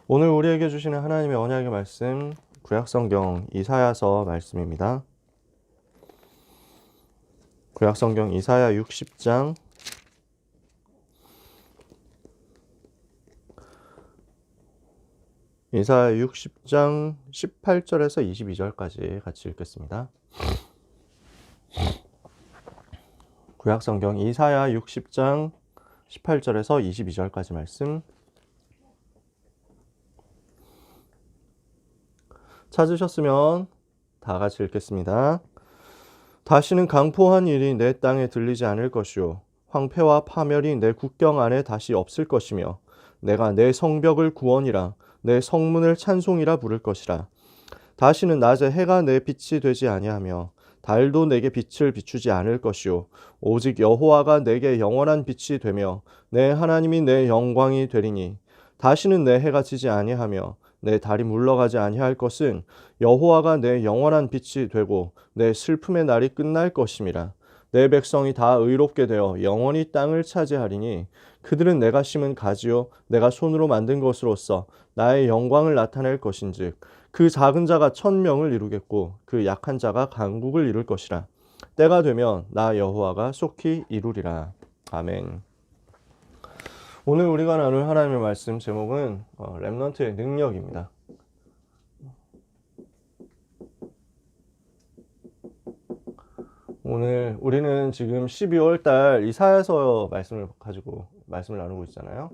오늘 우리에게 주시는 하나님의 언약의 말씀, 구약성경 이사야서 말씀입니다. 구약성경 이사야 60장 18절에서 22절까지 같이 읽겠습니다. 구약성경 이사야 60장 18절에서 22절까지 말씀 찾으셨으면 다 같이 읽겠습니다. 다시는 강포한 일이 내 땅에 들리지 않을 것이요 황폐와 파멸이 내 국경 안에 다시 없을 것이며 내가 내 성벽을 구원이라 내 성문을 찬송이라 부를 것이라. 다시는 낮에 해가 내 빛이 되지 아니하며 달도 내게 빛을 비추지 않을 것이요 오직 여호와가 내게 영원한 빛이 되며 내 하나님이 내 영광이 되리니. 다시는 내 해가 지지 아니하며 내 달이 물러가지 아니할 것은 여호와가 내 영원한 빛이 되고 내 슬픔의 날이 끝날 것임이라. 내 백성이 다 의롭게 되어 영원히 땅을 차지하리니 그들은 내가 심은 가지요 내가 손으로 만든 것으로서 나의 영광을 나타낼 것인즉 그 작은 자가 1000명을 이루겠고 그 약한 자가 강국을 이룰 것이라. 때가 되면 나 여호와가 속히 이루리라. 아멘. 오늘 우리가 나눌 하나님의 말씀 제목은 렘넌트의 능력입니다. 오늘 우리는 지금 12월 달 이사야서 말씀을 가지고 말씀을 나누고 있잖아요.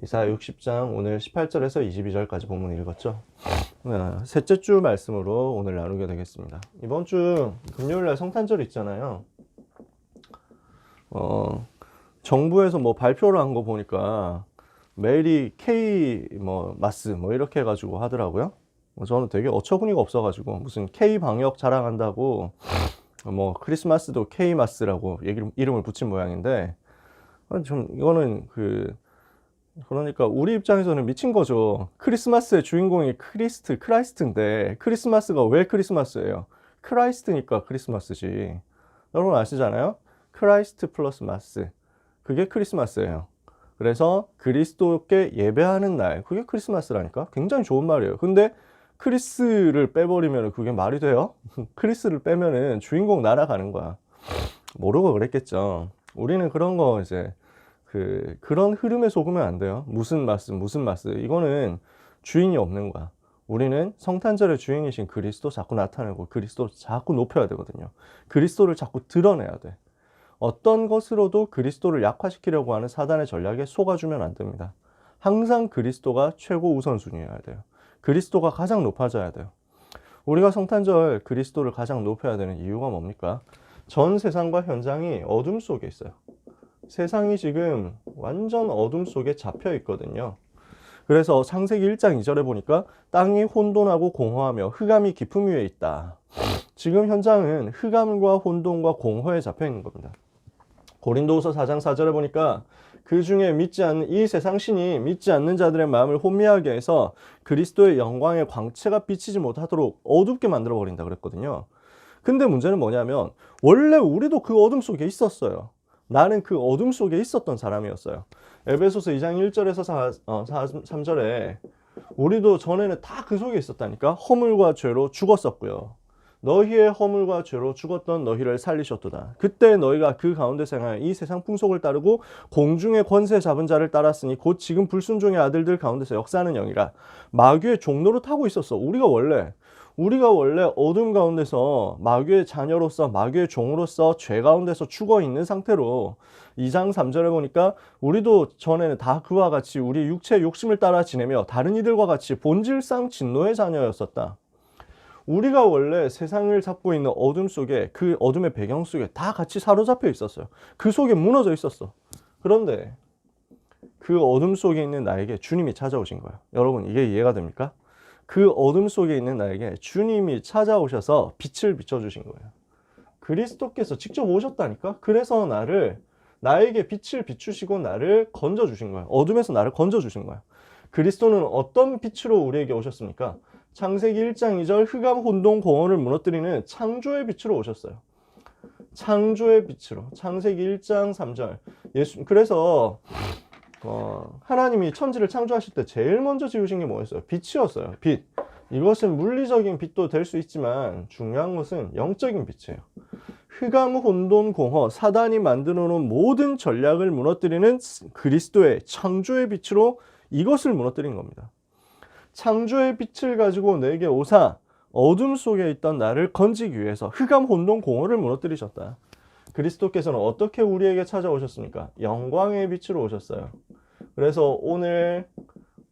이사야 60장 오늘 18절에서 22절까지 본문 읽었죠. 셋째 주 말씀으로 오늘 나누게 되겠습니다. 이번 주 금요일날 성탄절 있잖아요. 정부에서 뭐 발표를 한 거 보니까 메리 K 마스 이렇게 해가지고 하더라고요. 저는 되게 어처구니가 없어가지고 무슨 K 방역 자랑한다고 크리스마스도 K 마스라고 이름을 붙인 모양인데 좀 이거는 그러니까 우리 입장에서는 미친 거죠. 크리스마스의 주인공이 크라이스트인데 크리스마스가 왜 크리스마스예요? 크라이스트니까 크리스마스지. 여러분 아시잖아요? 크라이스트 플러스 마스. 그게 크리스마스예요. 그래서 그리스도께 예배하는 날, 그게 크리스마스라니까. 굉장히 좋은 말이에요. 근데 크리스를 빼버리면 그게 말이 돼요? 크리스를 빼면은 주인공 날아가는 거야. 모르고 그랬겠죠. 우리는 그런 거 이제 그런 흐름에 속으면 안 돼요. 무슨 마스. 이거는 주인이 없는 거야. 우리는 성탄절의 주인이신 그리스도 자꾸 나타내고 그리스도 자꾸 높여야 되거든요. 그리스도를 자꾸 드러내야 돼. 어떤 것으로도 그리스도를 약화시키려고 하는 사단의 전략에 속아주면 안 됩니다. 항상 그리스도가 최고 우선순위여야 돼요. 그리스도가 가장 높아져야 돼요. 우리가 성탄절 그리스도를 가장 높여야 되는 이유가 뭡니까? 전 세상과 현장이 어둠 속에 있어요. 세상이 지금 완전 어둠 속에 잡혀 있거든요. 그래서 창세기 1장 2절에 보니까 땅이 혼돈하고 공허하며 흑암이 깊음 위에 있다. 지금 현장은 흑암과 혼돈과 공허에 잡혀 있는 겁니다. 고린도후서 4장 4절에 보니까 그 중에 이 세상 신이 믿지 않는 자들의 마음을 혼미하게 해서 그리스도의 영광의 광채가 비치지 못하도록 어둡게 만들어 버린다 그랬거든요. 근데 문제는 뭐냐면 원래 우리도 그 어둠 속에 있었어요. 나는 그 어둠 속에 있었던 사람이었어요. 에베소서 2장 1절에서 3절에 우리도 전에는 다 그 속에 있었다니까. 허물과 죄로 죽었었고요. 너희의 허물과 죄로 죽었던 너희를 살리셨도다. 그때 너희가 그 가운데 생하여 이 세상 풍속을 따르고 공중의 권세 잡은 자를 따랐으니 곧 지금 불순종의 아들들 가운데서 역사하는 영이라. 마귀의 종로를 타고 있었어. 우리가 원래 어둠 가운데서 마귀의 자녀로서 마귀의 종으로서 죄 가운데서 죽어 있는 상태로 2장 3절에 보니까 우리도 전에는 다 그와 같이 우리 육체의 욕심을 따라 지내며 다른 이들과 같이 본질상 진노의 자녀였었다. 우리가 원래 세상을 잡고 있는 어둠 속에 그 어둠의 배경 속에 다 같이 사로잡혀 있었어요. 그 속에 무너져 있었어. 그런데 그 어둠 속에 있는 나에게 주님이 찾아오신 거예요. 여러분 이게 이해가 됩니까? 그 어둠 속에 있는 나에게 주님이 찾아오셔서 빛을 비춰주신 거예요. 그리스도께서 직접 오셨다니까? 그래서 나에게 빛을 비추시고 나를 건져주신 거예요. 어둠에서 나를 건져주신 거예요. 그리스도는 어떤 빛으로 우리에게 오셨습니까? 창세기 1장 2절 흑암 혼돈 공허를 무너뜨리는 창조의 빛으로 오셨어요. 창조의 빛으로. 창세기 1장 3절. 그래서 하나님이 천지를 창조하실 때 제일 먼저 지으신 게 뭐였어요? 빛이었어요. 빛. 이것은 물리적인 빛도 될 수 있지만 중요한 것은 영적인 빛이에요. 흑암, 혼돈, 공허, 사단이 만들어 놓은 모든 전략을 무너뜨리는 그리스도의 창조의 빛으로 이것을 무너뜨린 겁니다. 창조의 빛을 가지고 내게 오사 어둠 속에 있던 나를 건지기 위해서 흑암, 혼돈, 공허를 무너뜨리셨다. 그리스도께서는 어떻게 우리에게 찾아오셨습니까? 영광의 빛으로 오셨어요. 그래서 오늘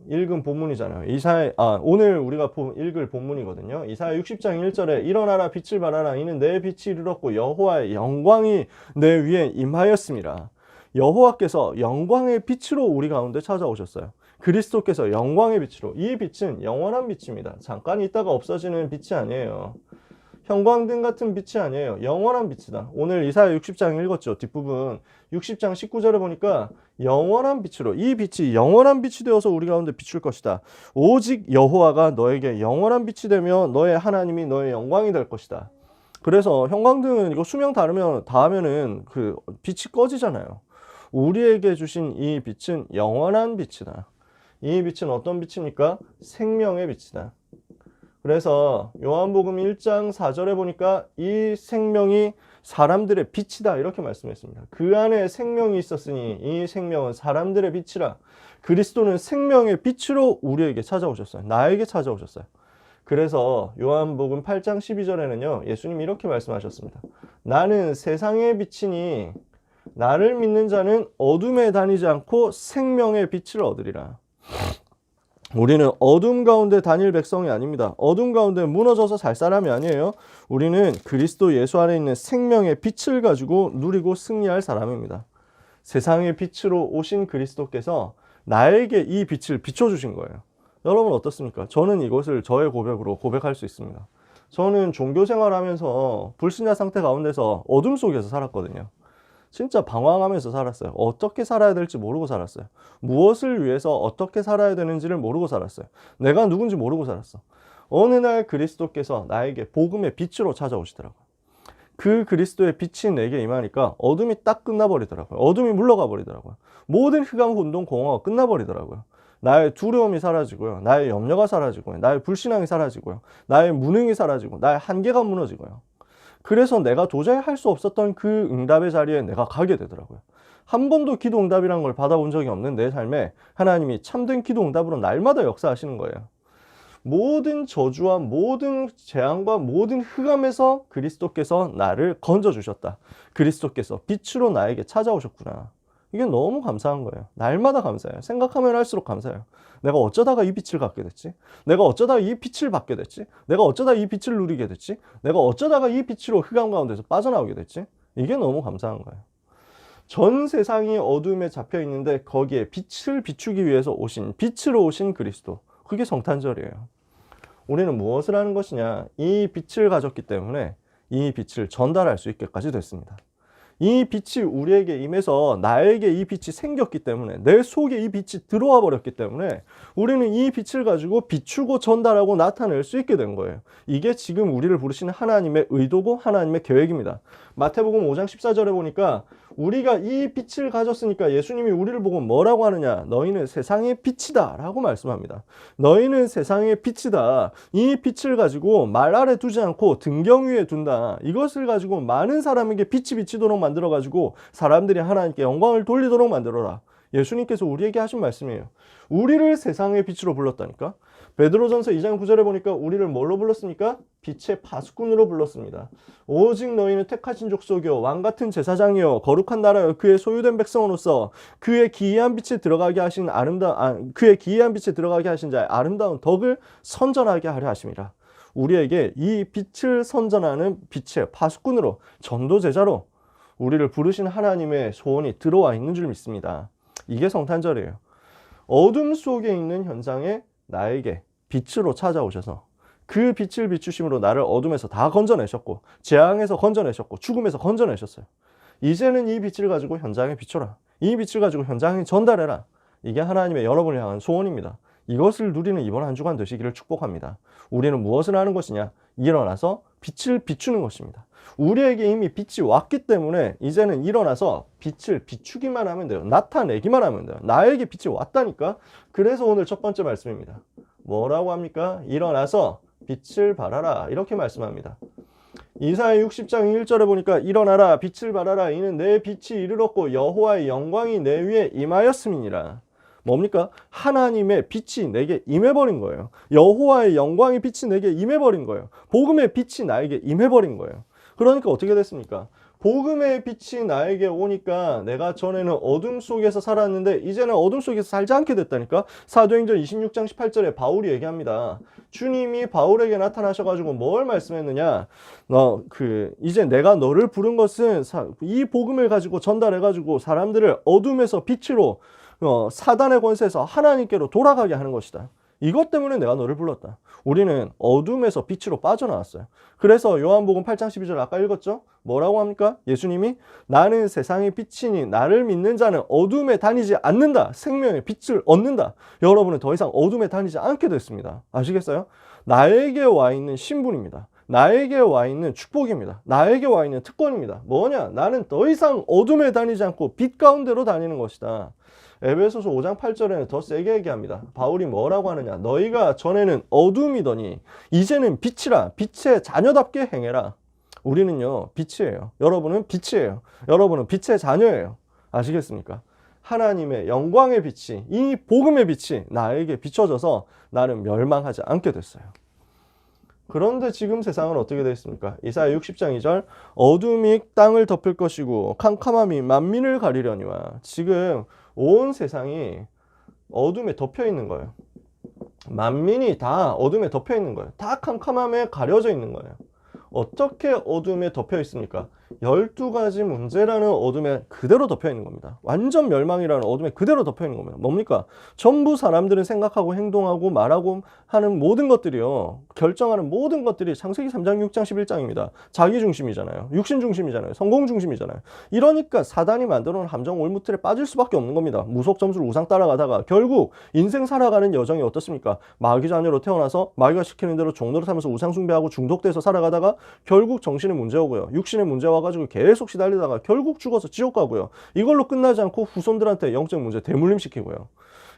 읽은 본문이잖아요. 오늘 우리가 읽을 본문이거든요. 이사야 60장 1절에 일어나라 빛을 발하라 이는 내 빛이 이르렀고 여호와의 영광이 내 위에 임하였습니다. 여호와께서 영광의 빛으로 우리 가운데 찾아오셨어요. 그리스도께서 영광의 빛으로. 이 빛은 영원한 빛입니다. 잠깐 있다가 없어지는 빛이 아니에요. 형광등 같은 빛이 아니에요. 영원한 빛이다. 오늘 이사야 60장 읽었죠. 뒷부분 60장 19절에 보니까 영원한 빛으로, 이 빛이 영원한 빛이 되어서 우리 가운데 비출 것이다. 오직 여호와가 너에게 영원한 빛이 되며 너의 하나님이 너의 영광이 될 것이다. 그래서 형광등은 이거 수명 닿으면은 그 빛이 꺼지잖아요. 우리에게 주신 이 빛은 영원한 빛이다. 이 빛은 어떤 빛입니까? 생명의 빛이다. 그래서 요한복음 1장 4절에 보니까 이 생명이 사람들의 빛이다 이렇게 말씀했습니다. 그 안에 생명이 있었으니 이 생명은 사람들의 빛이라. 그리스도는 생명의 빛으로 우리에게 찾아오셨어요. 나에게 찾아오셨어요. 그래서 요한복음 8장 12절에는요 예수님이 이렇게 말씀하셨습니다. 나는 세상의 빛이니 나를 믿는 자는 어둠에 다니지 않고 생명의 빛을 얻으리라. 우리는 어둠 가운데 다닐 백성이 아닙니다. 어둠 가운데 무너져서 살 사람이 아니에요. 우리는 그리스도 예수 안에 있는 생명의 빛을 가지고 누리고 승리할 사람입니다. 세상의 빛으로 오신 그리스도께서 나에게 이 빛을 비춰주신 거예요. 여러분 어떻습니까? 저는 이것을 저의 고백으로 고백할 수 있습니다. 저는 종교 생활하면서 불신자 상태 가운데서 어둠 속에서 살았거든요. 진짜 방황하면서 살았어요. 어떻게 살아야 될지 모르고 살았어요. 무엇을 위해서 어떻게 살아야 되는지를 모르고 살았어요. 내가 누군지 모르고 살았어. 어느 날 그리스도께서 나에게 복음의 빛으로 찾아오시더라고요. 그 그리스도의 빛이 내게 임하니까 어둠이 딱 끝나버리더라고요. 어둠이 물러가 버리더라고요. 모든 흑암, 혼돈, 공허가 끝나버리더라고요. 나의 두려움이 사라지고요. 나의 염려가 사라지고요. 나의 불신앙이 사라지고요. 나의 무능이 사라지고 나의 한계가 무너지고요. 그래서 내가 도저히 할 수 없었던 그 응답의 자리에 내가 가게 되더라고요. 한 번도 기도 응답이란 걸 받아본 적이 없는 내 삶에 하나님이 참된 기도 응답으로 날마다 역사하시는 거예요. 모든 저주와 모든 재앙과 모든 흑암에서 그리스도께서 나를 건져주셨다. 그리스도께서 빛으로 나에게 찾아오셨구나. 이게 너무 감사한 거예요. 날마다 감사해요. 생각하면 할수록 감사해요. 내가 어쩌다가 이 빛을 갖게 됐지? 내가 어쩌다가 이 빛을 받게 됐지? 내가 어쩌다가 이 빛을 누리게 됐지? 내가 어쩌다가 이 빛으로 흑암 가운데서 빠져나오게 됐지? 이게 너무 감사한 거예요. 전 세상이 어둠에 잡혀 있는데 거기에 빛을 비추기 위해서 오신, 빛으로 오신 그리스도. 그게 성탄절이에요. 우리는 무엇을 하는 것이냐? 이 빛을 가졌기 때문에 이 빛을 전달할 수 있게까지 됐습니다. 이 빛이 우리에게 임해서 나에게 이 빛이 생겼기 때문에, 내 속에 이 빛이 들어와 버렸기 때문에 우리는 이 빛을 가지고 비추고 전달하고 나타낼 수 있게 된 거예요. 이게 지금 우리를 부르시는 하나님의 의도고 하나님의 계획입니다. 마태복음 5장 14절에 보니까 우리가 이 빛을 가졌으니까 예수님이 우리를 보고 뭐라고 하느냐? 너희는 세상의 빛이다 라고 말씀합니다. 너희는 세상의 빛이다. 이 빛을 가지고 말 아래 두지 않고 등경 위에 둔다. 이것을 가지고 많은 사람에게 빛이 비치도록 만들어 가지고 사람들이 하나님께 영광을 돌리도록 만들어라. 예수님께서 우리에게 하신 말씀이에요. 우리를 세상의 빛으로 불렀다니까. 베드로전서 2장 9절에 보니까 우리를 뭘로 불렀습니까? 빛의 파수꾼으로 불렀습니다. 오직 너희는 택하신 족속이요 왕같은 제사장이요 거룩한 나라요 그의 소유된 백성으로서 그의 기이한 빛에 들어가게 하신 자의 아름다운 덕을 선전하게 하려 하심이라. 우리에게 이 빛을 선전하는 빛의 파수꾼으로, 전도 제자로 우리를 부르신 하나님의 소원이 들어와 있는 줄 믿습니다. 이게 성탄절이에요. 어둠 속에 있는 현장에 나에게 빛으로 찾아오셔서 그 빛을 비추심으로 나를 어둠에서 다 건져내셨고, 재앙에서 건져내셨고, 죽음에서 건져내셨어요. 이제는 이 빛을 가지고 현장에 비춰라. 이 빛을 가지고 현장에 전달해라. 이게 하나님의 여러분을 향한 소원입니다. 이것을 누리는 이번 한 주간 되시기를 축복합니다. 우리는 무엇을 하는 것이냐? 일어나서 빛을 비추는 것입니다. 우리에게 이미 빛이 왔기 때문에 이제는 일어나서 빛을 비추기만 하면 돼요. 나타내기만 하면 돼요. 나에게 빛이 왔다니까. 그래서 오늘 첫 번째 말씀입니다. 뭐라고 합니까? 일어나서 빛을 발하라, 이렇게 말씀합니다. 이사야 60장 1절에 보니까 일어나라 빛을 발하라 이는 내 빛이 이르렀고 여호와의 영광이 내 위에 임하였음이니라. 뭡니까? 하나님의 빛이 내게 임해버린 거예요. 여호와의 영광의 빛이 내게 임해버린 거예요. 복음의 빛이 나에게 임해버린 거예요. 그러니까 어떻게 됐습니까? 복음의 빛이 나에게 오니까 내가 전에는 어둠 속에서 살았는데 이제는 어둠 속에서 살지 않게 됐다니까. 사도행전 26장 18절에 바울이 얘기합니다. 주님이 바울에게 나타나셔가지고 뭘 말씀했느냐? 이제 내가 너를 부른 것은 이 복음을 가지고 전달해가지고 사람들을 어둠에서 빛으로 사단의 권세에서 하나님께로 돌아가게 하는 것이다. 이것 때문에 내가 너를 불렀다. 우리는 어둠에서 빛으로 빠져나왔어요. 그래서 요한복음 8장 12절 아까 읽었죠? 뭐라고 합니까? 예수님이 나는 세상의 빛이니 나를 믿는 자는 어둠에 다니지 않는다. 생명의 빛을 얻는다. 여러분은 더 이상 어둠에 다니지 않게 됐습니다. 아시겠어요? 나에게 와 있는 신분입니다. 나에게 와 있는 축복입니다. 나에게 와 있는 특권입니다. 뭐냐? 나는 더 이상 어둠에 다니지 않고 빛 가운데로 다니는 것이다. 에베소서 5장 8절에는 더 세게 얘기합니다. 바울이 뭐라고 하느냐? 너희가 전에는 어둠이더니 이제는 빛이라. 빛의 자녀답게 행해라. 우리는요 빛이에요. 여러분은 빛이에요. 여러분은 빛의 자녀예요. 아시겠습니까? 하나님의 영광의 빛이, 이 복음의 빛이 나에게 비춰져서 나는 멸망하지 않게 됐어요. 그런데 지금 세상은 어떻게 되어 있습니까? 이사야 60장 2절 어둠이 땅을 덮을 것이고 캄캄함이 만민을 가리려니와. 지금 온 세상이 어둠에 덮여 있는 거예요. 만민이 다 어둠에 덮여 있는 거예요. 다 캄캄함에 가려져 있는 거예요. 어떻게 어둠에 덮여 있습니까? 12가지 문제라는 어둠에 그대로 덮여 있는 겁니다. 완전 멸망이라는 어둠에 그대로 덮여 있는 겁니다. 뭡니까? 전부 사람들은 생각하고 행동하고 말하고 하는 모든 것들이요, 결정하는 모든 것들이 창세기 3장 6장 11장입니다. 자기 중심이잖아요. 육신 중심이잖아요. 성공 중심이잖아요. 이러니까 사단이 만들어 놓은 함정 올무틀에 빠질 수밖에 없는 겁니다. 무속 점수를 우상 따라가다가 결국 인생 살아가는 여정이 어떻습니까? 마귀 자녀로 태어나서 마귀가 시키는 대로 종노릇 하면서 우상 숭배하고 중독돼서 살아가다가 결국 정신에 문제 오고요. 육신에 문제 와가지고 계속 시달리다가 결국 죽어서 지옥 가고요. 이걸로 끝나지 않고 후손들한테 영적 문제 대물림 시키고요.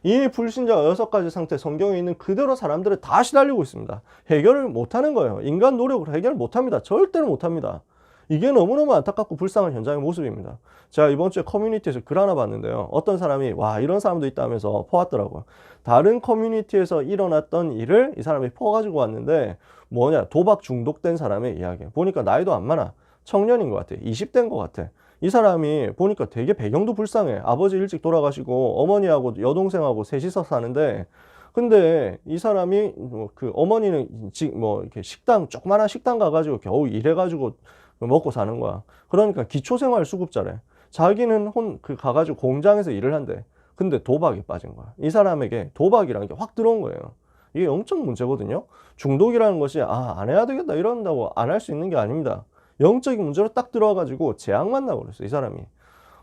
이 불신자 6가지 상태 성경에 있는 그대로 사람들을 다 시달리고 있습니다. 해결을 못하는 거예요. 인간 노력으로 해결 못합니다. 절대로 못합니다. 이게 너무너무 안타깝고 불쌍한 현장의 모습입니다. 제가 이번 주에 커뮤니티에서 글 하나 봤는데요. 어떤 사람이 와 이런 사람도 있다면서 퍼왔더라고요. 다른 커뮤니티에서 일어났던 일을 이 사람이 퍼가지고 왔는데 뭐냐, 도박 중독된 사람의 이야기. 보니까 나이도 안 많아. 청년인 것 같아. 20대인 것 같아. 이 사람이 보니까 되게 배경도 불쌍해. 아버지 일찍 돌아가시고 어머니하고 여동생하고 셋이서 사는데, 근데 이 사람이 그 어머니는 이렇게 식당, 조그마한 식당 가가지고 겨우 일해가지고 먹고 사는 거야. 그러니까 기초생활수급자래. 자기는 가가지고 공장에서 일을 한대. 근데 도박에 빠진 거야. 이 사람에게 도박이라는 게 확 들어온 거예요. 이게 영적 문제거든요. 중독이라는 것이 안 해야 되겠다 이런다고 안 할 수 있는 게 아닙니다. 영적인 문제로 딱 들어와가지고 재앙만 나버렸어요. 이 사람이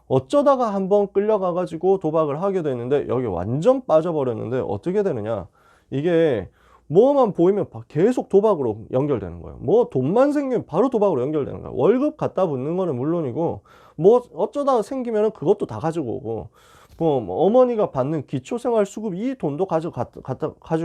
어쩌다가 한번 끌려가가지고 도박을 하게 됐는데 여기 완전 빠져버렸는데 어떻게 되느냐, 이게 뭐만 보이면 계속 도박으로 연결되는 거예요. 뭐 돈만 생기면 바로 도박으로 연결되는 거예요. 월급 갖다 붙는 거는 물론이고 뭐 어쩌다가 생기면 그것도 다 가지고 오고, 뭐 어머니가 받는 기초생활수급 이 돈도 가지고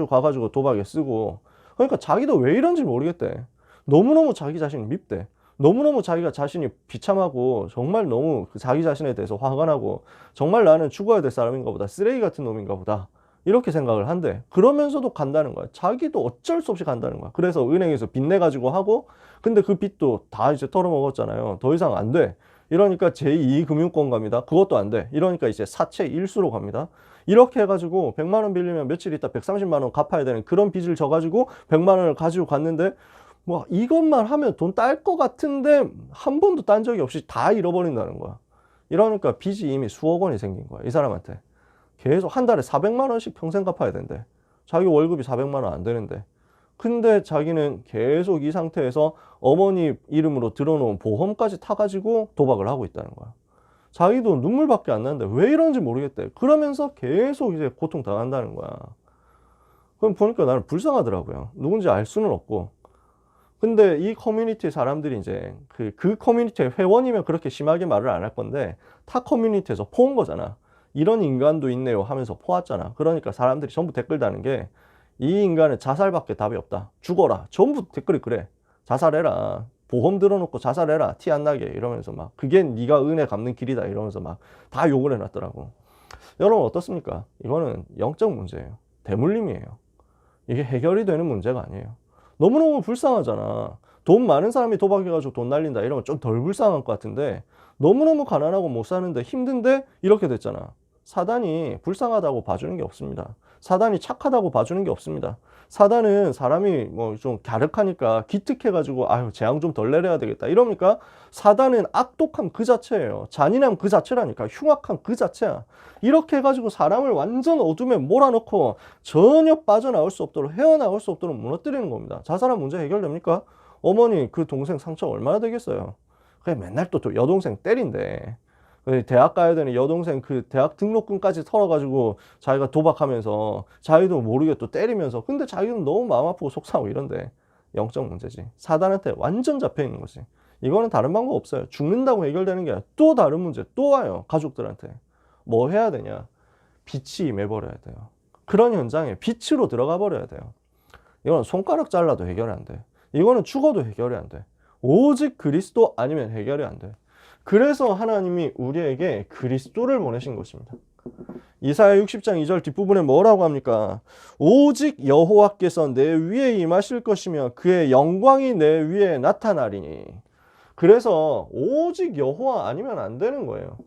가가지고 도박에 쓰고. 그러니까 자기도 왜 이런지 모르겠대. 너무너무 자기 자신이 밉대. 너무너무 자기가 자신이 비참하고 정말 너무 자기 자신에 대해서 화가 나고 정말 나는 죽어야 될 사람인가 보다, 쓰레기 같은 놈인가 보다, 이렇게 생각을 한대. 그러면서도 간다는 거야. 자기도 어쩔 수 없이 간다는 거야. 그래서 은행에서 빚 내가지고 하고, 근데 그 빚도 다 이제 털어먹었잖아요. 더 이상 안 돼. 이러니까 제2금융권 갑니다. 그것도 안 돼. 이러니까 이제 사채 일수로 갑니다. 이렇게 해가지고 100만 원 빌리면 며칠 있다 130만 원 갚아야 되는 그런 빚을 져가지고 100만 원을 가지고 갔는데, 뭐 이것만 하면 돈 딸 것 같은데 한 번도 딴 적이 없이 다 잃어버린다는 거야. 이러니까 빚이 이미 수억 원이 생긴 거야. 이 사람한테. 계속 한 달에 400만 원씩 평생 갚아야 된대. 자기 월급이 400만 원 안 되는데. 근데 자기는 계속 이 상태에서 어머니 이름으로 들어놓은 보험까지 타가지고 도박을 하고 있다는 거야. 자기도 눈물밖에 안 나는데 왜 이런지 모르겠대. 그러면서 계속 이제 고통 당한다는 거야. 그럼 보니까 나는 불쌍하더라고요. 누군지 알 수는 없고. 근데 이 커뮤니티 사람들이 이제 그 커뮤니티의 회원이면 그렇게 심하게 말을 안 할 건데 타 커뮤니티에서 포온 거잖아. 이런 인간도 있네요 하면서 포왔잖아. 그러니까 사람들이 전부 댓글 다는 게 이 인간은 자살밖에 답이 없다. 죽어라. 전부 댓글이 그래. 자살해라. 보험 들어놓고 자살해라. 티 안 나게 이러면서 막 그게 네가 은혜 갚는 길이다 이러면서 막 다 욕을 해놨더라고. 여러분 어떻습니까? 이거는 영적 문제예요. 대물림이에요. 이게 해결이 되는 문제가 아니에요. 너무너무 불쌍하잖아. 돈 많은 사람이 도박해가지고 돈 날린다 이러면 좀 덜 불쌍할 것 같은데 너무너무 가난하고 못 사는데 힘든데 이렇게 됐잖아. 사단이 불쌍하다고 봐주는 게 없습니다. 사단이 착하다고 봐주는 게 없습니다. 사단은 사람이 뭐 좀 갸륵하니까 기특해가지고 아유 재앙 좀 덜 내려야 되겠다 이러니까 사단은 악독함 그 자체예요. 잔인함 그 자체라니까. 흉악함 그 자체야. 이렇게 해가지고 사람을 완전 어둠에 몰아넣고 전혀 빠져나올 수 없도록 헤어나올 수 없도록 무너뜨리는 겁니다. 자살한 문제 해결됩니까? 어머니 그 동생 상처 얼마나 되겠어요. 그냥 맨날 또 여동생 때린대. 대학 가야 되는 여동생 그 대학 등록금까지 털어가지고 자기가 도박하면서 자기도 모르게 또 때리면서 근데 자기는 너무 마음 아프고 속상하고 이런데 영적 문제지. 사단한테 완전 잡혀 있는 거지. 이거는 다른 방법 없어요. 죽는다고 해결되는 게 아니라 또 다른 문제 또 와요. 가족들한테. 뭐 해야 되냐. 빛이 임해버려야 돼요. 그런 현장에 빛으로 들어가 버려야 돼요. 이거는 손가락 잘라도 해결이 안 돼. 이거는 죽어도 해결이 안 돼. 오직 그리스도 아니면 해결이 안 돼. 그래서 하나님이 우리에게 그리스도를 보내신 것입니다. 이사야 60장 2절 뒷부분에 뭐라고 합니까? 오직 여호와께서 내 위에 임하실 것이며 그의 영광이 내 위에 나타나리니. 그래서 오직 여호와 아니면 안 되는 거예요.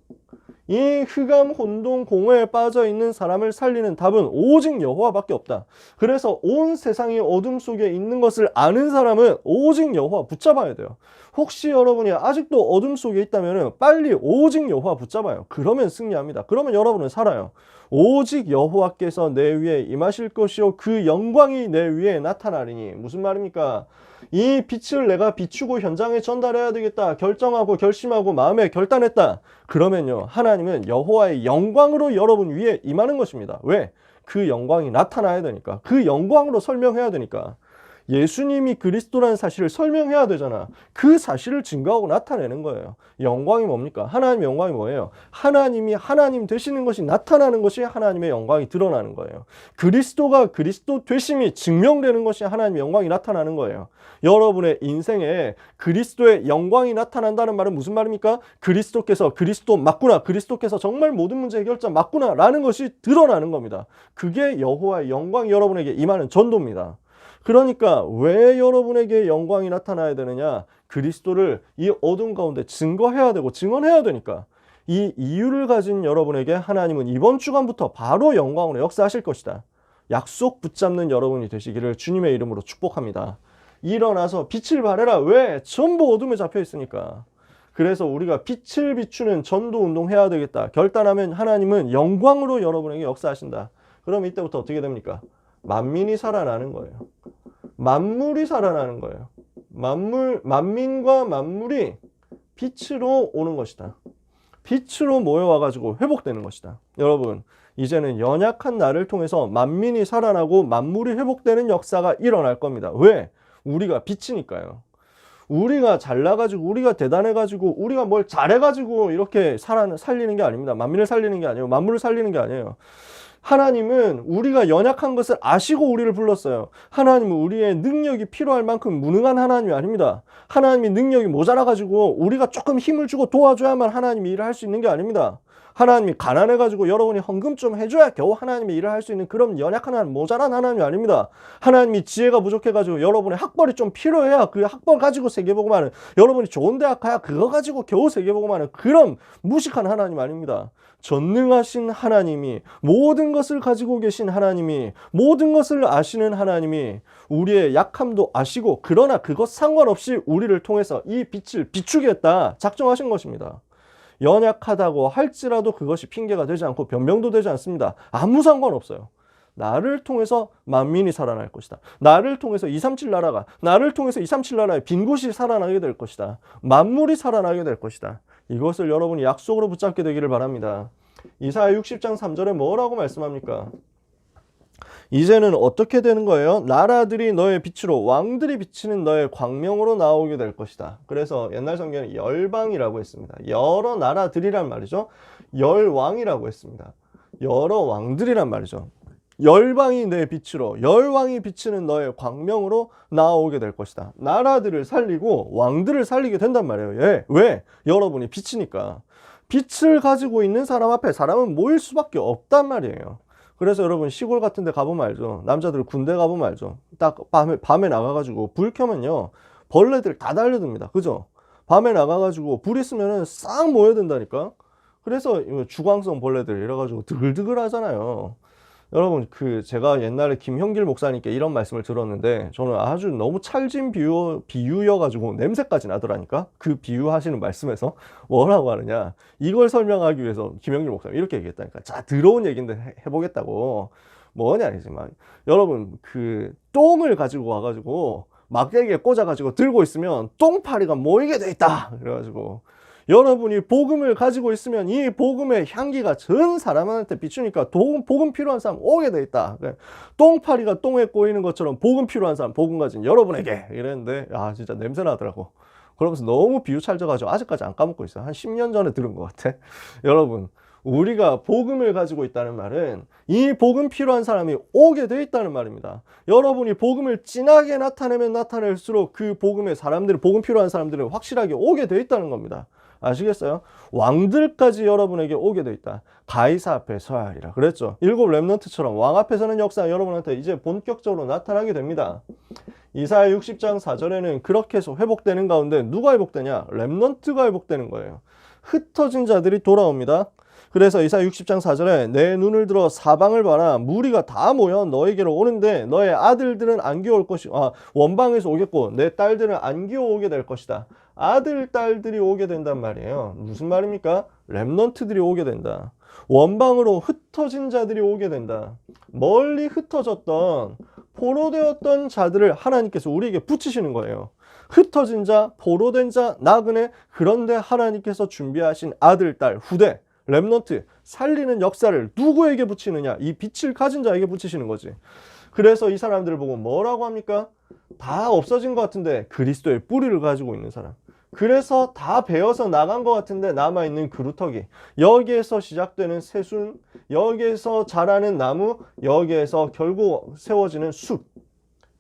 이 흑암 혼돈 공허에 빠져 있는 사람을 살리는 답은 오직 여호와밖에 없다. 그래서 온 세상이 어둠 속에 있는 것을 아는 사람은 오직 여호와 붙잡아야 돼요. 혹시 여러분이 아직도 어둠 속에 있다면 빨리 오직 여호와 붙잡아요. 그러면 승리합니다. 그러면 여러분은 살아요. 오직 여호와께서 내 위에 임하실 것이요 그 영광이 내 위에 나타나리니. 무슨 말입니까? 이 빛을 내가 비추고 현장에 전달해야 되겠다 결정하고 결심하고 마음에 결단했다. 그러면요 하나님은 여호와의 영광으로 여러분 위에 임하는 것입니다. 왜? 그 영광이 나타나야 되니까. 그 영광으로 설명해야 되니까. 예수님이 그리스도라는 사실을 설명해야 되잖아. 그 사실을 증거하고 나타내는 거예요. 영광이 뭡니까? 하나님의 영광이 뭐예요? 하나님이 하나님 되시는 것이 나타나는 것이 하나님의 영광이 드러나는 거예요. 그리스도가 그리스도 되심이 증명되는 것이 하나님의 영광이 나타나는 거예요. 여러분의 인생에 그리스도의 영광이 나타난다는 말은 무슨 말입니까? 그리스도께서 그리스도 맞구나. 그리스도께서 정말 모든 문제 해결자 맞구나 라는 것이 드러나는 겁니다. 그게 여호와의 영광이 여러분에게 임하는 전도입니다. 그러니까 왜 여러분에게 영광이 나타나야 되느냐? 그리스도를 이 어둠 가운데 증거해야 되고 증언해야 되니까. 이 이유를 가진 여러분에게 하나님은 이번 주간부터 바로 영광으로 역사하실 것이다. 약속 붙잡는 여러분이 되시기를 주님의 이름으로 축복합니다. 일어나서 빛을 발해라. 왜? 전부 어둠에 잡혀 있으니까. 그래서 우리가 빛을 비추는 전도 운동 해야 되겠다. 결단하면 하나님은 영광으로 여러분에게 역사하신다. 그럼 이때부터 어떻게 됩니까? 만민이 살아나는 거예요. 만물이 살아나는 거예요. 만민과 만물이 빛으로 오는 것이다. 빛으로 모여와가지고 회복되는 것이다. 여러분, 이제는 연약한 나를 통해서 만민이 살아나고 만물이 회복되는 역사가 일어날 겁니다. 왜? 우리가 빛이니까요. 우리가 잘나가지고 우리가 대단해가지고 우리가 뭘 잘해가지고 이렇게 살리는 게 아닙니다. 만민을 살리는 게 아니에요. 만물을 살리는 게 아니에요. 하나님은 우리가 연약한 것을 아시고 우리를 불렀어요. 하나님은 우리의 능력이 필요할 만큼 무능한 하나님이 아닙니다. 하나님이 능력이 모자라가지고 우리가 조금 힘을 주고 도와줘야만 하나님이 일을 할 수 있는 게 아닙니다. 하나님이 가난해가지고 여러분이 헌금 좀 해줘야 겨우 하나님의 일을 할 수 있는 그런 연약한 하나님, 모자란 하나님이 아닙니다. 하나님이 지혜가 부족해가지고 여러분의 학벌이 좀 필요해야 그 학벌 가지고 세계복음하는, 여러분이 좋은 대학 가야 그거 가지고 겨우 세계복음하는 그런 무식한 하나님 아닙니다. 전능하신 하나님이, 모든 것을 가지고 계신 하나님이, 모든 것을 아시는 하나님이 우리의 약함도 아시고, 그러나 그것 상관없이 우리를 통해서 이 빛을 비추겠다 작정하신 것입니다. 연약하다고 할지라도 그것이 핑계가 되지 않고 변명도 되지 않습니다. 아무 상관없어요. 나를 통해서 만민이 살아날 것이다. 나를 통해서 237 나라가, 나를 통해서 237 나라의 빈 곳이 살아나게 될 것이다. 만물이 살아나게 될 것이다. 이것을 여러분이 약속으로 붙잡게 되기를 바랍니다. 이사야 60장 3절에 뭐라고 말씀합니까? 이제는 어떻게 되는 거예요? 나라들이 너의 빛으로 왕들이 비치는 너의 광명으로 나오게 될 것이다. 그래서 옛날 성경에 열방이라고 했습니다. 여러 나라들이란 말이죠. 열왕이라고 했습니다. 여러 왕들이란 말이죠. 열방이 내 빛으로, 열왕이 비치는 너의 광명으로 나오게 될 것이다. 나라들을 살리고 왕들을 살리게 된단 말이에요. 예. 왜? 여러분이 빛이니까. 빛을 가지고 있는 사람 앞에 사람은 모일 수밖에 없단 말이에요. 그래서 여러분 시골 같은 데 가보면 알죠. 남자들 군대 가보면 알죠. 딱 밤에 나가가지고 불 켜면요, 벌레들 다 달려듭니다. 그죠? 밤에 나가가지고 불 있으면은 싹 모여든다니까. 그래서 주광성 벌레들 이래가지고 드글드글 하잖아요. 여러분, 제가 옛날에 김형길 목사님께 이런 말씀을 들었는데, 저는 아주 너무 찰진 비유여가지고 냄새까지 나더라니까? 그 비유하시는 말씀에서 뭐라고 하느냐. 이걸 설명하기 위해서 김형길 목사님 이렇게 얘기했다니까. 자, 들어온 얘기인데 해보겠다고. 뭐냐, 아니지만. 여러분, 똥을 가지고 와가지고, 막대기에 꽂아가지고 들고 있으면 똥파리가 모이게 돼 있다. 그래가지고. 여러분이 복음을 가지고 있으면 이 복음의 향기가 전 사람한테 비추니까 복음 필요한 사람 오게 돼 있다. 똥파리가 똥에 꼬이는 것처럼 복음 필요한 사람, 복음 가진 여러분에게 이랬는데, 진짜 냄새 나더라고. 그러면서 너무 비유 찰져가지고 아직까지 안 까먹고 있어요. 한 10년 전에 들은 것 같아. 여러분, 우리가 복음을 가지고 있다는 말은 이 복음 필요한 사람이 오게 돼 있다는 말입니다. 여러분이 복음을 진하게 나타내면 나타낼수록 그 복음의 사람들이, 복음 필요한 사람들은 확실하게 오게 돼 있다는 겁니다. 아시겠어요? 왕들까지 여러분에게 오게 돼 있다. 가이사 앞에 서야 하리라 그랬죠. 7 렘넌트처럼 왕 앞에 서는 역사 여러분한테 이제 본격적으로 나타나게 됩니다. 이사야 60장 4절에는 그렇게 해서 회복되는 가운데 누가 회복되냐? 렘넌트가 회복되는 거예요. 흩어진 자들이 돌아옵니다. 그래서 이사야 60장 4절에 내 눈을 들어 사방을 봐라. 무리가 다 모여 너에게로 오는데 너의 아들들은 안 기어올 것이고, 원방에서 오겠고 내 딸들은 안 기어오게 될 것이다. 아들, 딸들이 오게 된단 말이에요. 무슨 말입니까? 렘넌트들이 오게 된다. 원방으로 흩어진 자들이 오게 된다. 멀리 흩어졌던, 포로되었던 자들을 하나님께서 우리에게 붙이시는 거예요. 흩어진 자, 포로된 자, 나그네, 그런데 하나님께서 준비하신 아들, 딸, 후대, 렘넌트, 살리는 역사를 누구에게 붙이느냐? 이 빛을 가진 자에게 붙이시는 거지. 그래서 이 사람들을 보고 뭐라고 합니까? 다 없어진 것 같은데 그리스도의 뿌리를 가지고 있는 사람. 그래서 다 베어서 나간 것 같은데 남아있는 그루터기, 여기에서 시작되는 새순, 여기에서 자라는 나무, 여기에서 결국 세워지는 숲,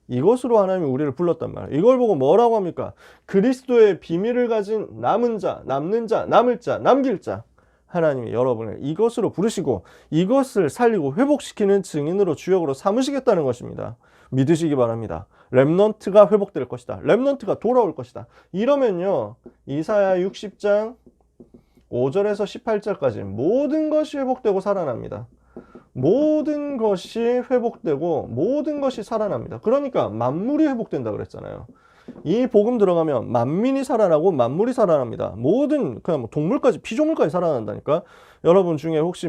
이것으로 하나님이 우리를 불렀단 말이에요. 이걸 보고 뭐라고 합니까? 그리스도의 비밀을 가진 남은 자, 남는 자, 남을 자, 남길 자, 하나님이 여러분을 이것으로 부르시고 이것을 살리고 회복시키는 증인으로 주역으로 삼으시겠다는 것입니다. 믿으시기 바랍니다. 렘넌트가 회복될 것이다. 렘넌트가 돌아올 것이다. 이러면요, 이사야 60장 5절에서 18절까지 모든 것이 회복되고 살아납니다. 모든 것이 회복되고 모든 것이 살아납니다. 그러니까 만물이 회복된다 그랬잖아요. 이 복음 들어가면 만민이 살아나고 만물이 살아납니다. 모든 그냥 동물까지, 피조물까지 살아난다니까. 여러분 중에 혹시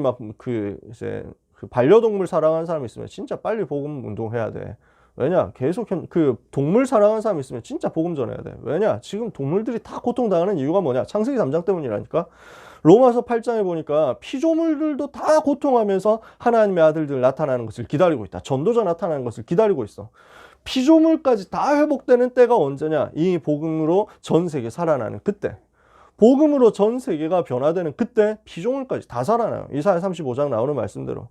이제 반려동물 사랑하는 사람 있으면 진짜 빨리 복음 운동해야 돼. 왜냐? 계속 동물 사랑하는 사람 있으면 진짜 복음 전해야 돼. 왜냐? 지금 동물들이 다 고통당하는 이유가 뭐냐? 창세기 3장 때문이라니까. 로마서 8장에 보니까 피조물들도 다 고통하면서 하나님의 아들들 나타나는 것을 기다리고 있다. 전도자 나타나는 것을 기다리고 있어. 피조물까지 다 회복되는 때가 언제냐? 이 복음으로 전 세계 살아나는 그때. 복음으로 전 세계가 변화되는 그때 피조물까지 다 살아나요. 이사야 35장 나오는 말씀대로.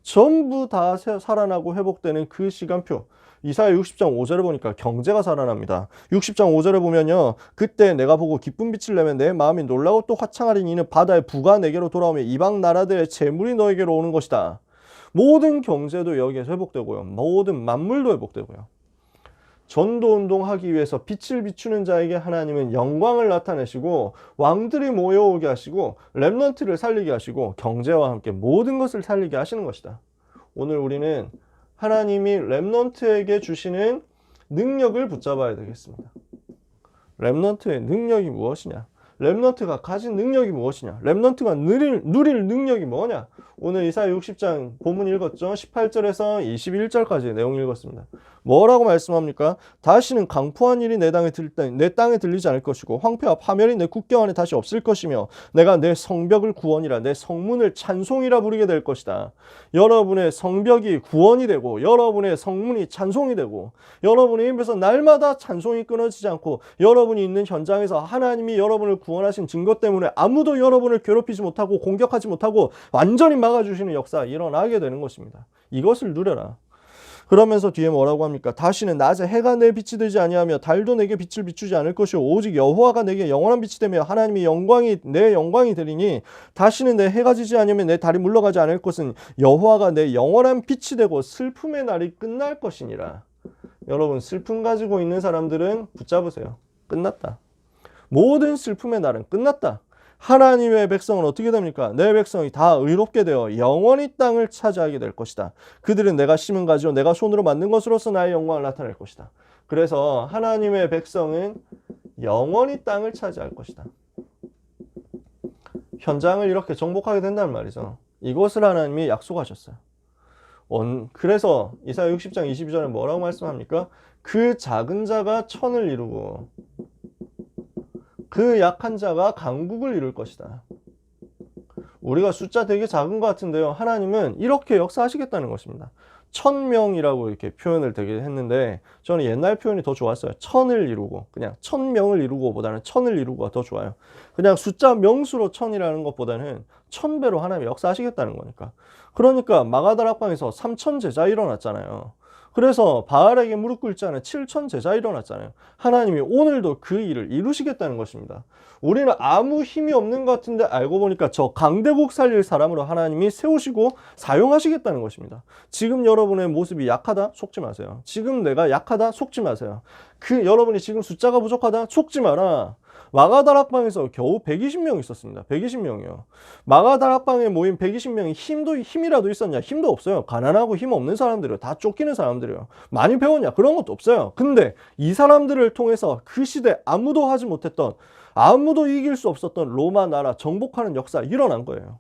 전부 다 살아나고 회복되는 그 시간표. 이사야 60장 5절에 보니까 경제가 살아납니다. 60장 5절에 보면요, 그때 내가 보고 기쁜 빛을 내면 내 마음이 놀라고 또 화창하리니 이는 바다의 부가 내게로 돌아오며 이방 나라들의 재물이 너에게로 오는 것이다. 모든 경제도 여기에서 회복되고요, 모든 만물도 회복되고요. 전도운동 하기 위해서 빛을 비추는 자에게 하나님은 영광을 나타내시고 왕들이 모여오게 하시고 렘넌트를 살리게 하시고 경제와 함께 모든 것을 살리게 하시는 것이다. 오늘 우리는 하나님이 렘넌트에게 주시는 능력을 붙잡아야 되겠습니다. 렘넌트의 능력이 무엇이냐? 렘넌트가 가진 능력이 무엇이냐? 렘넌트가 누릴 능력이 뭐냐? 오늘 이사야 60장 본문 읽었죠? 18절에서 21절까지 내용 읽었습니다. 뭐라고 말씀합니까? 다시는 강포한 일이 내 땅에 들리지 않을 것이고 황폐와 파멸이 내 국경 안에 다시 없을 것이며 내가 내 성벽을 구원이라 내 성문을 찬송이라 부르게 될 것이다. 여러분의 성벽이 구원이 되고 여러분의 성문이 찬송이 되고 여러분의 입에서 날마다 찬송이 끊어지지 않고 여러분이 있는 현장에서 하나님이 여러분을 구원하신 증거 때문에 아무도 여러분을 괴롭히지 못하고 공격하지 못하고 완전히 막아주시는 역사가 일어나게 되는 것입니다. 이것을 누려라. 그러면서 뒤에 뭐라고 합니까? 다시는 낮에 해가 내 빛이 되지 아니하며 달도 내게 빛을 비추지 않을 것이요 오직 여호와가 내게 영원한 빛이 되며 하나님이 내 영광이 되리니 다시는 내 해가 지지 아니하며 내 달이 물러가지 않을 것은 여호와가 내 영원한 빛이 되고 슬픔의 날이 끝날 것이니라. 여러분, 슬픔 가지고 있는 사람들은 붙잡으세요. 끝났다. 모든 슬픔의 날은 끝났다. 하나님의 백성은 어떻게 됩니까? 내 백성이 다 의롭게 되어 영원히 땅을 차지하게 될 것이다. 그들은 내가 심은 가지요 내가 손으로 만든 것으로서 나의 영광을 나타낼 것이다. 그래서 하나님의 백성은 영원히 땅을 차지할 것이다. 현장을 이렇게 정복하게 된다는 말이죠. 이것을 하나님이 약속하셨어요. 그래서 이사야 60장 22절에 뭐라고 말씀합니까? 그 작은 자가 천을 이루고 그 약한 자가 강국을 이룰 것이다. 우리가 숫자 되게 작은 것 같은데요. 하나님은 이렇게 역사하시겠다는 것입니다. 1000명이라고 이렇게 표현을 되게 했는데 저는 옛날 표현이 더 좋았어요. 천을 이루고 그냥 1000명을 이루고 보다는 천을 이루고가 더 좋아요. 그냥 숫자 명수로 1000이라는 것보다는 1000배로 하나님이 역사하시겠다는 거니까. 그러니까 마가다락방에서 3000 제자 일어났잖아요. 그래서 바알에게 무릎 꿇지 않은 7000 제자 일어났잖아요. 하나님이 오늘도 그 일을 이루시겠다는 것입니다. 우리는 아무 힘이 없는 것 같은데 알고 보니까 저 강대국 살릴 사람으로 하나님이 세우시고 사용하시겠다는 것입니다. 지금 여러분의 모습이 약하다? 속지 마세요. 지금 내가 약하다? 속지 마세요. 여러분이 지금 숫자가 부족하다? 속지 마라. 마가다락방에서 겨우 120명 있었습니다. 120명이요. 마가다락방에 모인 120명이 힘이라도 있었냐? 힘도 없어요. 가난하고 힘 없는 사람들이요. 다 쫓기는 사람들이요. 많이 배웠냐? 그런 것도 없어요. 근데 이 사람들을 통해서 그 시대 아무도 하지 못했던, 아무도 이길 수 없었던 로마 나라 정복하는 역사가 일어난 거예요.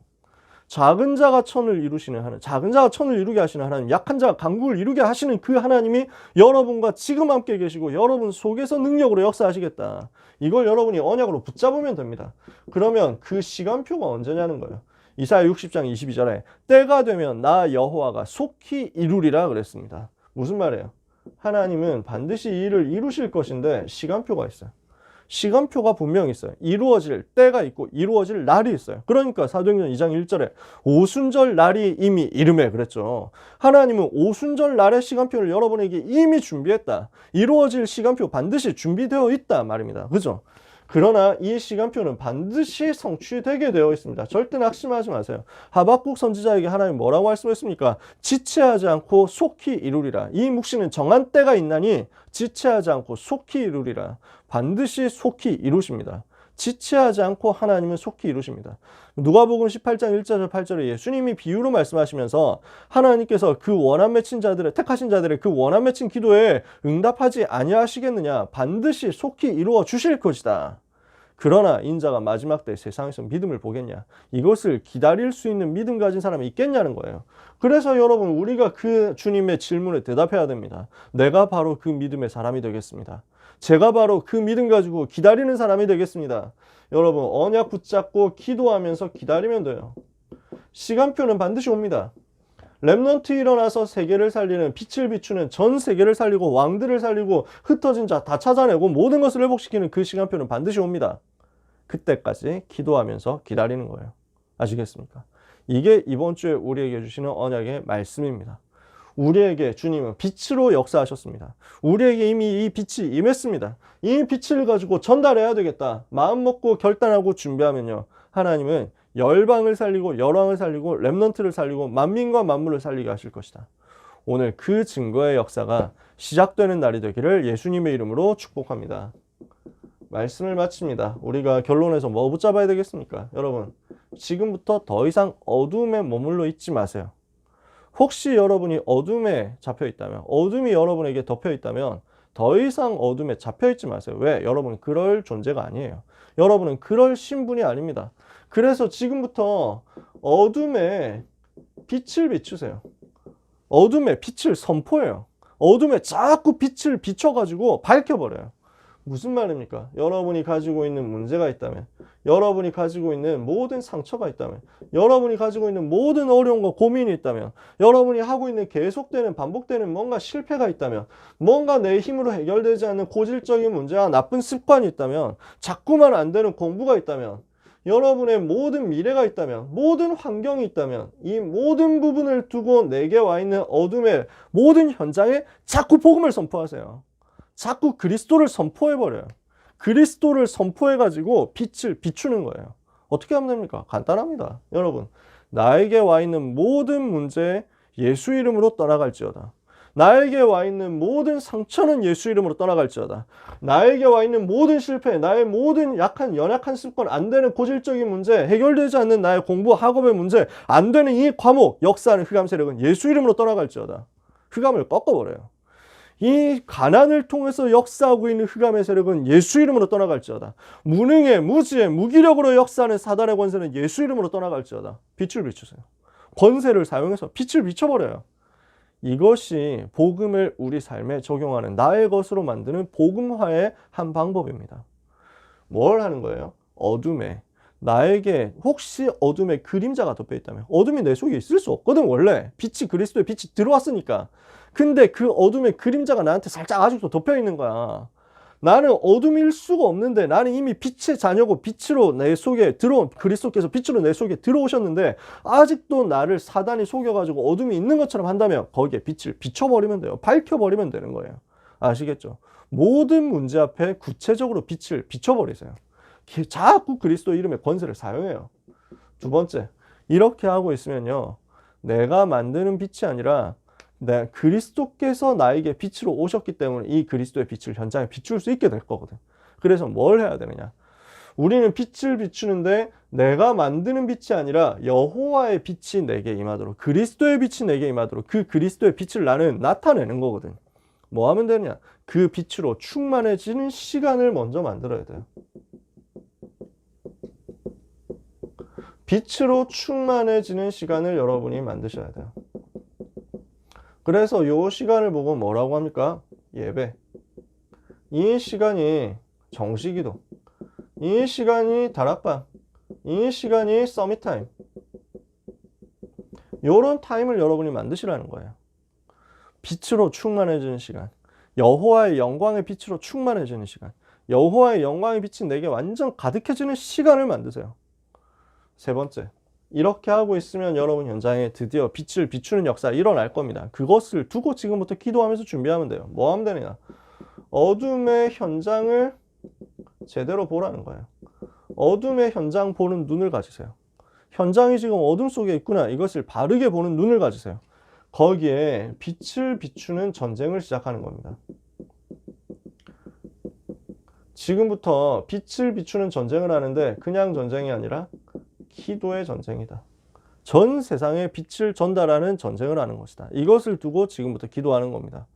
작은 자가 천을 이루시는 하나님, 작은 자가 천을 이루게 하시는 하나님, 약한 자가 강국을 이루게 하시는 그 하나님이 여러분과 지금 함께 계시고 여러분 속에서 능력으로 역사하시겠다. 이걸 여러분이 언약으로 붙잡으면 됩니다. 그러면 그 시간표가 언제냐는 거예요. 이사야 60장 22절에 때가 되면 나 여호와가 속히 이루리라 그랬습니다. 무슨 말이에요? 하나님은 반드시 이 일을 이루실 것인데 시간표가 있어요. 시간표가 분명히 있어요. 이루어질 때가 있고 이루어질 날이 있어요. 그러니까 사도행전 2장 1절에 오순절 날이 이미 이르매 그랬죠. 하나님은 오순절 날의 시간표를 여러분에게 이미 준비했다. 이루어질 시간표 반드시 준비되어 있다 말입니다. 그죠? 그러나 이 시간표는 반드시 성취되게 되어 있습니다. 절대 낙심하지 마세요. 하박국 선지자에게 하나님 뭐라고 말씀했습니까? 지체하지 않고 속히 이루리라. 이 묵시는 정한 때가 있나니 지체하지 않고 속히 이루리라. 반드시 속히 이루십니다. 지체하지 않고 하나님은 속히 이루십니다. 누가복음 18장 1절 8절에 예수님이 비유로 말씀하시면서 하나님께서 그 원한 맺힌 자들의 택하신 자들의 그 원한 맺힌 기도에 응답하지 아니하시겠느냐? 반드시 속히 이루어 주실 것이다. 그러나 인자가 마지막 때 세상에서 믿음을 보겠냐? 이것을 기다릴 수 있는 믿음 가진 사람이 있겠냐는 거예요. 그래서 여러분 우리가 그 주님의 질문에 대답해야 됩니다. 내가 바로 그 믿음의 사람이 되겠습니다. 제가 바로 그 믿음 가지고 기다리는 사람이 되겠습니다. 여러분 언약 붙잡고 기도하면서 기다리면 돼요. 시간표는 반드시 옵니다. 렘넌트 일어나서 세계를 살리는, 빛을 비추는, 전 세계를 살리고 왕들을 살리고 흩어진 자 다 찾아내고 모든 것을 회복시키는 그 시간표는 반드시 옵니다. 그때까지 기도하면서 기다리는 거예요. 아시겠습니까? 이게 이번 주에 우리에게 주시는 언약의 말씀입니다. 우리에게 주님은 빛으로 역사하셨습니다. 우리에게 이미 이 빛이 임했습니다. 이 빛을 가지고 전달해야 되겠다. 마음 먹고 결단하고 준비하면요. 하나님은 열방을 살리고 열왕을 살리고 렘넌트를 살리고 만민과 만물을 살리게 하실 것이다. 오늘 그 증거의 역사가 시작되는 날이 되기를 예수님의 이름으로 축복합니다. 말씀을 마칩니다. 우리가 결론에서 뭐 붙잡아야 되겠습니까? 여러분, 지금부터 더 이상 어둠에 머물러 있지 마세요. 혹시 여러분이 어둠에 잡혀 있다면, 어둠이 여러분에게 덮여 있다면 더 이상 어둠에 잡혀 있지 마세요. 왜? 여러분은 그럴 존재가 아니에요. 여러분은 그럴 신분이 아닙니다. 그래서 지금부터 어둠에 빛을 비추세요. 어둠에 빛을 선포해요. 어둠에 자꾸 빛을 비춰가지고 밝혀버려요. 무슨 말입니까? 여러분이 가지고 있는 문제가 있다면, 여러분이 가지고 있는 모든 상처가 있다면, 여러분이 가지고 있는 모든 어려움과 고민이 있다면, 여러분이 하고 있는 계속되는 반복되는 뭔가 실패가 있다면, 뭔가 내 힘으로 해결되지 않는 고질적인 문제와 나쁜 습관이 있다면, 자꾸만 안 되는 공부가 있다면, 여러분의 모든 미래가 있다면, 모든 환경이 있다면, 이 모든 부분을 두고 내게 와 있는 어둠의 모든 현장에 자꾸 복음을 선포하세요. 자꾸 그리스도를 선포해버려요. 그리스도를 선포해가지고 빛을 비추는 거예요. 어떻게 하면 됩니까? 간단합니다. 여러분, 나에게 와 있는 모든 문제 예수 이름으로 떠나갈지어다. 나에게 와 있는 모든 상처는 예수 이름으로 떠나갈지어다. 나에게 와 있는 모든 실패, 나의 모든 연약한 습관, 안 되는 고질적인 문제, 해결되지 않는 나의 공부, 학업의 문제, 안 되는 이 과목, 역사하는 흑암 세력은 예수 이름으로 떠나갈지어다. 흑암을 꺾어버려요. 이 가난을 통해서 역사하고 있는 흑암의 세력은 예수 이름으로 떠나갈지어다. 무능에, 무지에, 무기력으로 역사하는 사단의 권세는 예수 이름으로 떠나갈지어다. 빛을 비추세요. 권세를 사용해서 빛을 비춰버려요. 이것이 복음을 우리 삶에 적용하는 나의 것으로 만드는 복음화의 한 방법입니다. 뭘 하는 거예요? 어둠에 나에게 혹시 어둠에 그림자가 덮여 있다면, 어둠이 내 속에 있을 수 없거든. 원래 빛이, 그리스도의 빛이 들어왔으니까. 근데 그 어둠의 그림자가 나한테 살짝 아직도 덮여 있는 거야. 나는 어둠일 수가 없는데, 나는 이미 빛의 자녀고 빛으로 내 속에 들어온, 그리스도께서 빛으로 내 속에 들어오셨는데 아직도 나를 사단이 속여가지고 어둠이 있는 것처럼 한다면 거기에 빛을 비춰버리면 돼요. 밝혀버리면 되는 거예요. 아시겠죠? 모든 문제 앞에 구체적으로 빛을 비춰버리세요. 자꾸 그리스도 이름의 권세를 사용해요. 두 번째, 이렇게 하고 있으면요, 내가 만드는 빛이 아니라 그리스도께서 나에게 빛으로 오셨기 때문에 이 그리스도의 빛을 현장에 비출 수 있게 될 거거든. 그래서 뭘 해야 되느냐? 우리는 빛을 비추는데 내가 만드는 빛이 아니라 여호와의 빛이 내게 임하도록, 그리스도의 빛이 내게 임하도록 그 그리스도의 빛을 나는 나타내는 거거든. 뭐 하면 되느냐? 그 빛으로 충만해지는 시간을 먼저 만들어야 돼요. 빛으로 충만해지는 시간을 여러분이 만드셔야 돼요. 그래서 이 시간을 보고 뭐라고 합니까? 예배. 이 시간이 정시기도, 이 시간이 다락방, 이 시간이 서밋타임. 이런 타임을 여러분이 만드시라는 거예요. 빛으로 충만해지는 시간, 여호와의 영광의 빛으로 충만해지는 시간, 여호와의 영광의 빛이 내게 완전 가득해지는 시간을 만드세요. 세 번째, 이렇게 하고 있으면 여러분 현장에 드디어 빛을 비추는 역사가 일어날 겁니다. 그것을 두고 지금부터 기도하면서 준비하면 돼요. 뭐 하면 되느냐? 어둠의 현장을 제대로 보라는 거예요. 어둠의 현장 보는 눈을 가지세요. 현장이 지금 어둠 속에 있구나. 이것을 바르게 보는 눈을 가지세요. 거기에 빛을 비추는 전쟁을 시작하는 겁니다. 지금부터 빛을 비추는 전쟁을 하는데 그냥 전쟁이 아니라 기도의 전쟁이다. 전 세상에 빛을 전달하는 전쟁을 하는 것이다. 이것을 두고 지금부터 기도하는 겁니다.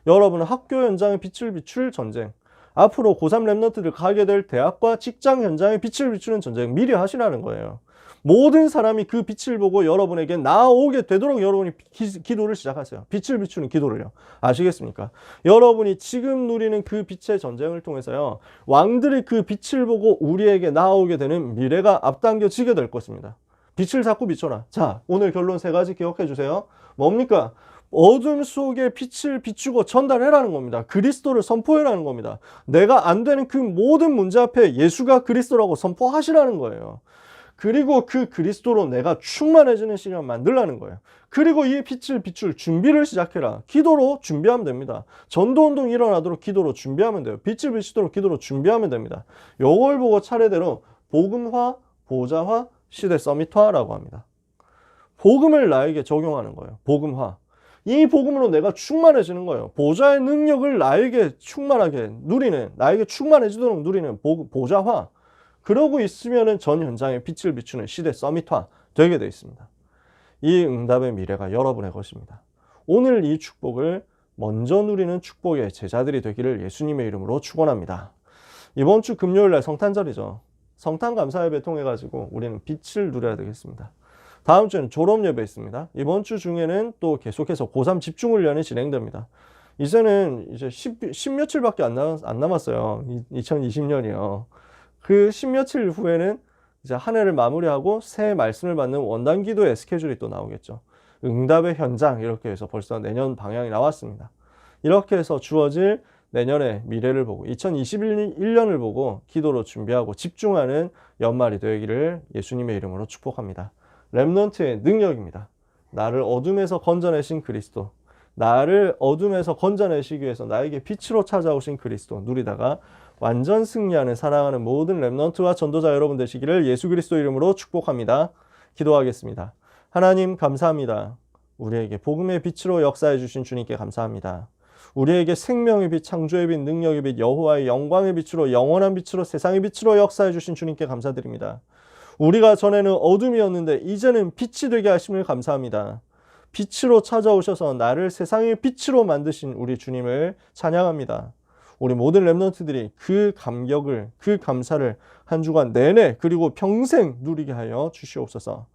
여러분은 학교 현장에 빛을 비출 전쟁, 앞으로 고3 랩런트들 가게 될 대학과 직장 현장에 빛을 비추는 전쟁 미리 하시라는 거예요. 모든 사람이 그 빛을 보고 여러분에게 나오게 되도록 여러분이 기도를 시작하세요. 빛을 비추는 기도를요. 아시겠습니까? 여러분이 지금 누리는 그 빛의 전쟁을 통해서요, 왕들이 그 빛을 보고 우리에게 나오게 되는 미래가 앞당겨지게 될 것입니다. 빛을 자꾸 비춰라. 자, 오늘 결론 3가지 기억해 주세요. 뭡니까? 어둠 속에 빛을 비추고 전달해라는 겁니다. 그리스도를 선포해라는 겁니다. 내가 안 되는 그 모든 문제 앞에 예수가 그리스도라고 선포하시라는 거예요. 그리고 그 그리스도로 내가 충만해지는 시간 만들라는 거예요. 그리고 이 빛을 비출 준비를 시작해라. 기도로 준비하면 됩니다. 전도운동 일어나도록 기도로 준비하면 돼요. 빛을 비추도록 기도로 준비하면 됩니다. 요걸 보고 차례대로 복음화, 보좌화, 시대 서밋화라고 합니다. 복음을 나에게 적용하는 거예요. 복음화. 이 복음으로 내가 충만해지는 거예요. 보좌의 능력을 나에게 충만하게 누리는, 나에게 충만해지도록 누리는 보좌화. 그러고 있으면 전 현장에 빛을 비추는 시대 서밋화 되게 되어 있습니다. 이 응답의 미래가 여러분의 것입니다. 오늘 이 축복을 먼저 누리는 축복의 제자들이 되기를 예수님의 이름으로 축원합니다. 이번 주 금요일 날 성탄절이죠. 성탄 감사 예배 통해 가지고 우리는 빛을 누려야 되겠습니다. 다음 주에는 졸업 예배 있습니다. 이번 주 중에는 또 계속해서 고3 집중훈련이 진행됩니다. 이제는 이제 10 며칠밖에 안 남았어요. 2020년이요. 그 10 며칠 후에는 이제 한 해를 마무리하고 새 말씀을 받는 원단 기도의 스케줄이 또 나오겠죠. 응답의 현장 이렇게 해서 벌써 내년 방향이 나왔습니다. 이렇게 해서 주어질 내년의 미래를 보고 2021년을 보고 기도로 준비하고 집중하는 연말이 되기를 예수님의 이름으로 축복합니다. 렘넌트의 능력입니다. 나를 어둠에서 건져내신 그리스도, 나를 어둠에서 건져내시기 위해서 나에게 빛으로 찾아오신 그리스도 누리다가 완전 승리하는 사랑하는 모든 렘넌트와 전도자 여러분 되시기를 예수 그리스도 이름으로 축복합니다. 기도하겠습니다. 하나님 감사합니다. 우리에게 복음의 빛으로 역사해 주신 주님께 감사합니다. 우리에게 생명의 빛, 창조의 빛, 능력의 빛, 여호와의 영광의 빛으로 영원한 빛으로 세상의 빛으로 역사해 주신 주님께 감사드립니다. 우리가 전에는 어둠이었는데 이제는 빛이 되게 하심을 감사합니다. 빛으로 찾아오셔서 나를 세상의 빛으로 만드신 우리 주님을 찬양합니다. 우리 모든 렘넌트들이 그 감격을, 그 감사를 한 주간 내내 그리고 평생 누리게 하여 주시옵소서.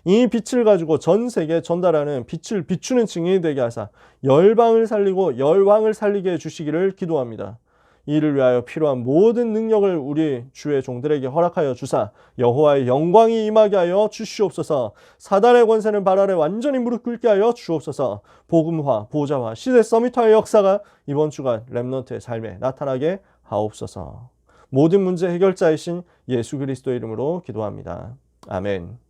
이 빛을 가지고 전 세계에 전달하는 빛을 비추는 증인이 되게 하사 열방을 살리고 열왕을 살리게 해주시기를 기도합니다. 이를 위하여 필요한 모든 능력을 우리 주의 종들에게 허락하여 주사 여호와의 영광이 임하게 하여 주시옵소서. 사단의 권세는 발 아래 완전히 무릎 꿇게 하여 주옵소서. 복음화, 보좌화, 시대 서밋화의 역사가 이번 주간 렘넌트의 삶에 나타나게 하옵소서. 모든 문제 해결자이신 예수 그리스도의 이름으로 기도합니다. 아멘.